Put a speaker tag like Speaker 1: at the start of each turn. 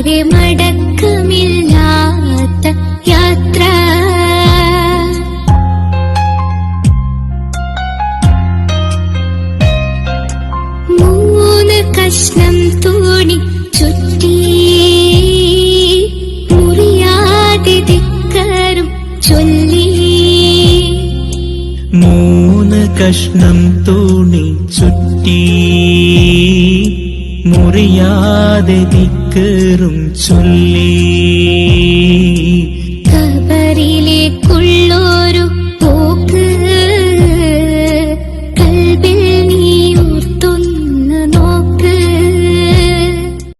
Speaker 1: വരെ മടക്കമില്ലാത്ത യാത്ര. മൂന്ന് കഷ്ണം തുണി ചുറ്റി മുറിയാതെ ധിക്കാരം ചൊല്ലി.
Speaker 2: മൂന്ന് കഷ്ണം തുണി ചുറ്റി മുറിയാതെ ധിക്കാരം ചൊല്ലി.